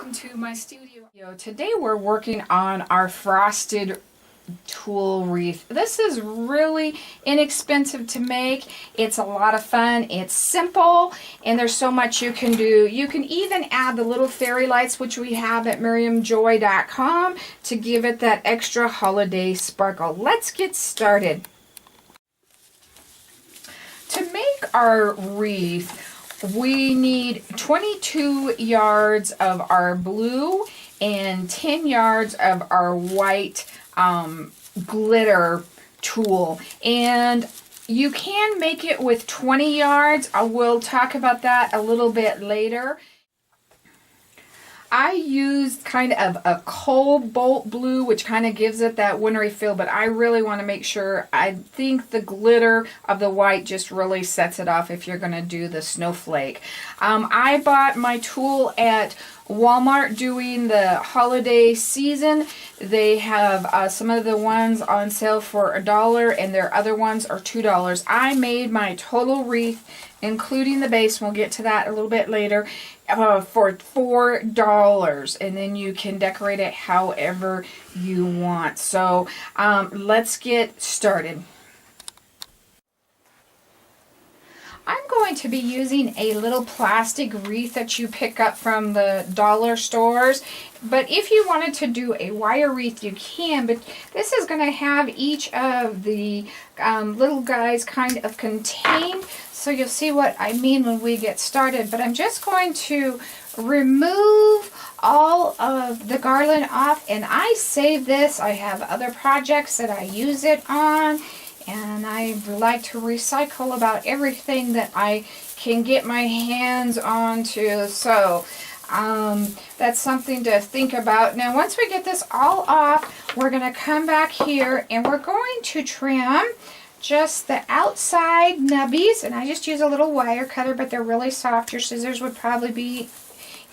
welcome to my studio. Today we're working on our frosted tulle wreath. This is really inexpensive to make. It's a lot of fun. It's simple and there's so much you can do. You can even add the little fairy lights, which we have at miriamjoy.com, to give it that extra holiday sparkle. Let's get started. To make our wreath, we need 22 yards of our blue and 10 yards of our white glitter tulle. And you can make it with 20 yards. I will talk about that a little bit later. I used kind of a cobalt blue, which kind of gives it that wintry feel, but I really want to make sure. I think the glitter of the white just really sets it off if you're going to do the snowflake. I bought my tulle at Walmart during the holiday season. They have some of the ones on sale for $1 and their other ones are $2. I made my total wreath, including the base, we'll get to that a little bit later, for $4, and then you can decorate it however you want. So let's get started. I'm going to be using a little plastic wreath that you pick up from the dollar stores, but if you wanted to do a wire wreath you can, but this is going to have each of the little guys kind of contained, so you'll see what I mean when we get started. But I'm just going to remove all of the garland off, and I save this. I have other projects that I use it on, and I like to recycle about everything that I can get my hands onto. So that's something to think about. Now once we get this all off, we're going to come back here and we're going to trim just the outside nubbies, and I just use a little wire cutter, but they're really soft. Your scissors would probably be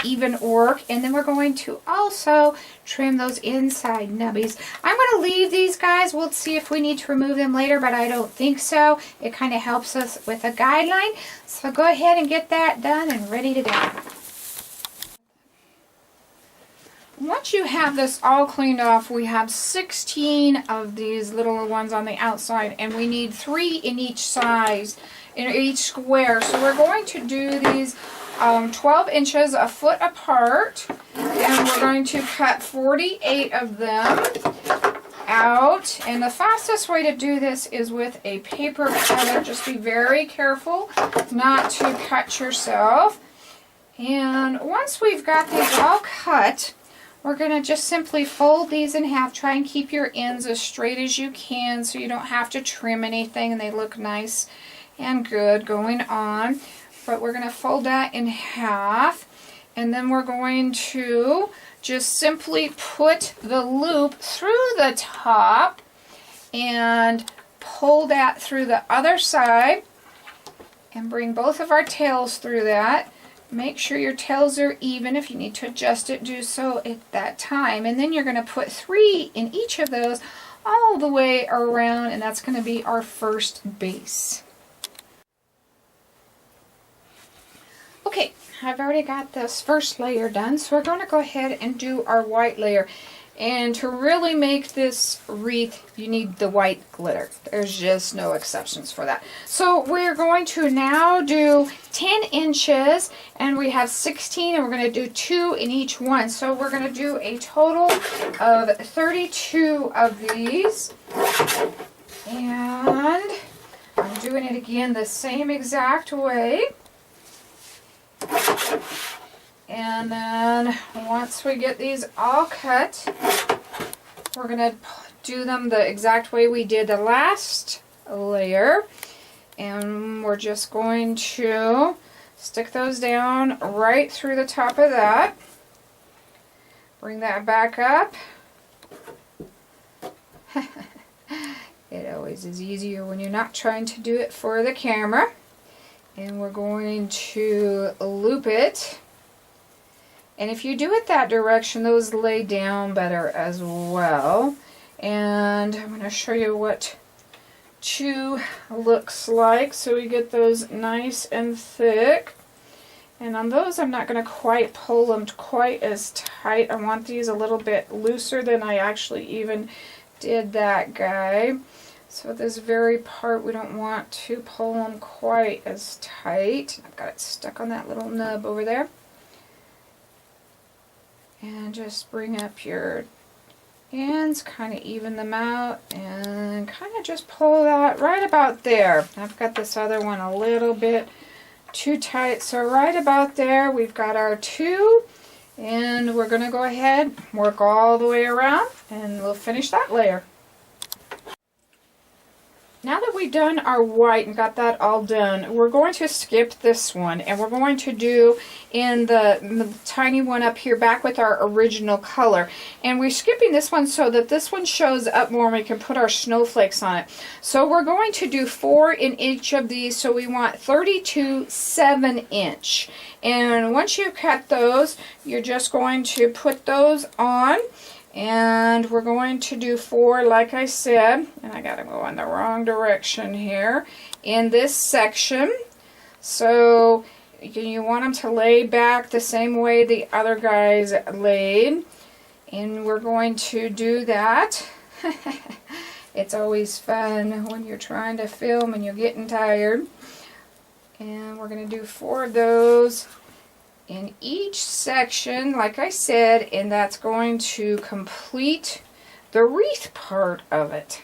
even work. And then we're going to also trim those inside nubbies. I'm going to leave these guys. We'll see if we need to remove them later, but I don't think so. It kind of helps us with a guideline. So go ahead and get that done and ready to go. Once you have this all cleaned off, we have 16 of these little ones on the outside, and we need 3 in each size, in each square. So we're going to do these 12 inches, a foot apart, and we're going to cut 48 of them out. And the fastest way to do this is with a paper cutter. Just be very careful not to cut yourself. And once we've got these all cut, we're going to just simply fold these in half. Try and keep your ends as straight as you can so you don't have to trim anything and they look nice and good going on. But we're going to fold that in half, and then we're going to just simply put the loop through the top and pull that through the other side and bring both of our tails through that. Make sure your tails are even. If you need to adjust it, do so at that time. And then you're going to put 3 in each of those all the way around, and that's going to be our first base. Okay, I've already got this first layer done, so we're going to go ahead and do our white layer. And to really make this wreath, you need the white glitter. There's just no exceptions for that. So we're going to now do 10 inches, and we have 16, and we're going to do 2 in each one. So we're going to do a total of 32 of these. And I'm doing it again the same exact way. And then once we get these all cut, we're going to do them the exact way we did the last layer. And we're just going to stick those down right through the top of that. Bring that back up. It always is easier when you're not trying to do it for the camera. And we're going to loop it. And if you do it that direction, those lay down better as well. And I'm going to show you what 2 looks like. So we get those nice and thick. And on those, I'm not going to quite pull them quite as tight. I want these a little bit looser than I actually even did that guy. So this very part, we don't want to pull them quite as tight. I've got it stuck on that little nub over there. And just bring up your ends, kind of even them out, and kind of just pull that right about there. I've got this other one a little bit too tight, so right about there we've got our two, and we're going to go ahead, work all the way around, and we'll finish that layer. Now that we've done our white and got that all done, we're going to skip this one, and we're going to do in the tiny one up here back with our original color. And we're skipping this one so that this one shows up more and we can put our snowflakes on it. So we're going to do 4 in each of these, so we want 32 7-inch. And once you cut those, you're just going to put those on. And we're going to do 4, like I said, and I gotta go in the wrong direction here, in this section. So you want them to lay back the same way the other guys laid. And we're going to do that. It's always fun when you're trying to film and you're getting tired. And we're going to do 4 of those in each section, like I said, and that's going to complete the wreath part of it.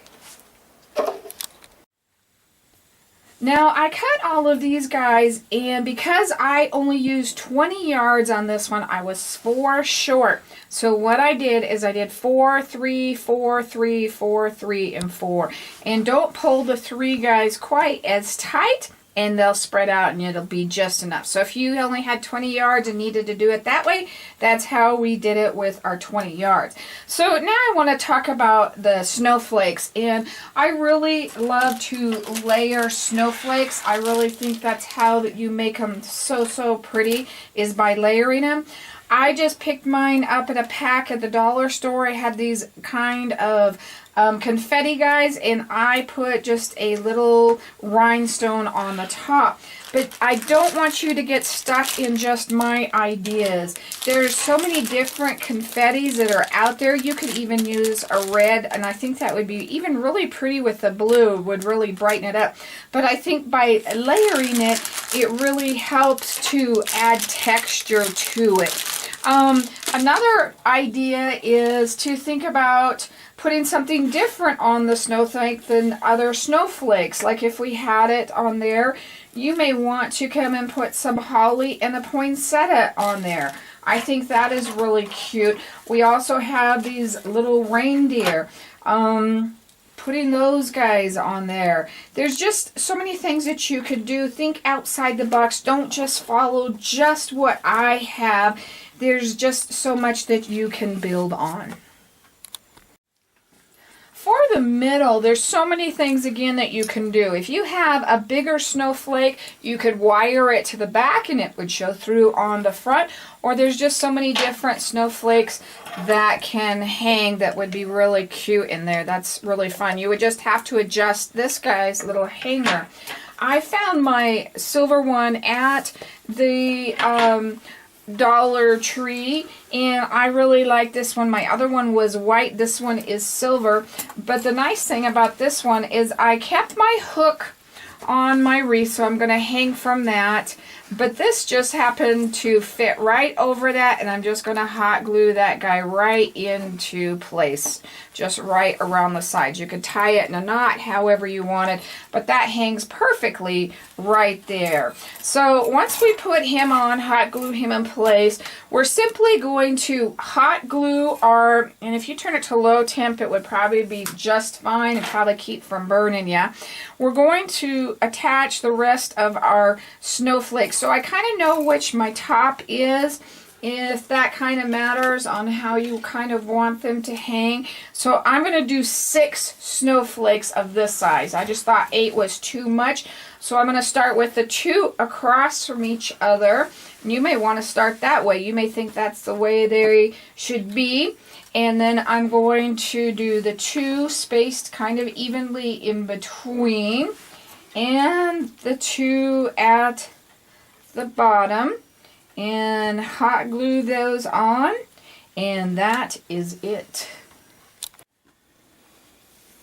Now I cut all of these guys, and because I only used 20 yards on this one, I was 4 short. So what I did is I did 4, 3, 4, 3, 4, 3, and 4. And don't pull the 3 guys quite as tight, and they'll spread out and it'll be just enough. So if you only had 20 yards and needed to do it that way, that's how we did it with our 20 yards. So now I want to talk about the snowflakes, and I really love to layer snowflakes. I really think that's how that you make them so pretty, is by layering them. I just picked mine up at a pack at the dollar store. I had these kind of confetti guys, and I put just a little rhinestone on the top. But I don't want you to get stuck in just my ideas. There's so many different confettis that are out there. You could even use a red, and I think that would be even really pretty with the blue, would really brighten it up. But I think by layering it, it really helps to add texture to it. Another idea is to think about putting something different on the snowflake than other snowflakes. Like if we had it on there, you may want to come and put some holly and a poinsettia on there. I think that is really cute. We also have these little reindeer. Putting those guys on there. There's just so many things that you could do. Think outside the box. Don't just follow just what I have. There's just so much that you can build on. For the middle, there's so many things again that you can do. If you have a bigger snowflake, you could wire it to the back and it would show through on the front. Or there's just so many different snowflakes that can hang that would be really cute in there. That's really fun. You would just have to adjust this guy's little hanger. I found my silver one at the Dollar Tree, and I really like this one. My other one was white, this one is silver. But the nice thing about this one is I kept my hook on my wreath, so I'm going to hang from that. But this just happened to fit right over that, and I'm just going to hot glue that guy right into place, just right around the sides. You could tie it in a knot however you wanted, but that hangs perfectly right there. So once we put him on, hot glue him in place, we're simply going to hot glue our, and if you turn it to low temp, it would probably be just fine and probably keep from burning you. We're going to attach the rest of our snowflakes. So I kind of know which my top is, if that kind of matters on how you kind of want them to hang. So I'm going to do 6 snowflakes of this size. I just thought 8 was too much. So I'm going to start with the 2 across from each other. And you may want to start that way. You may think that's the way they should be. And then I'm going to do the 2 spaced kind of evenly in between. And the 2 at the bottom. and hot glue those on, and that is it.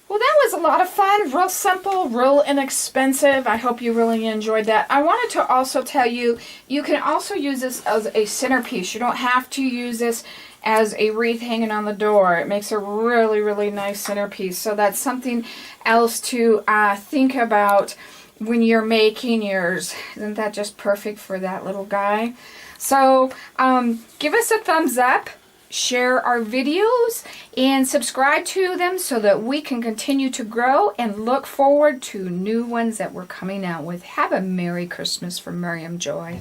Well, that was a lot of fun, real simple, real inexpensive. I hope you really enjoyed that. I wanted to also tell you, you can also use this as a centerpiece. You don't have to use this as a wreath hanging on the door. It makes a really, really nice centerpiece. So that's something else to think about when you're making yours. Isn't that just perfect for that little guy? So give us a thumbs up. Share our videos and subscribe to them so that we can continue to grow and look forward to new ones that we're coming out with. Have a Merry Christmas from Miriam Joy.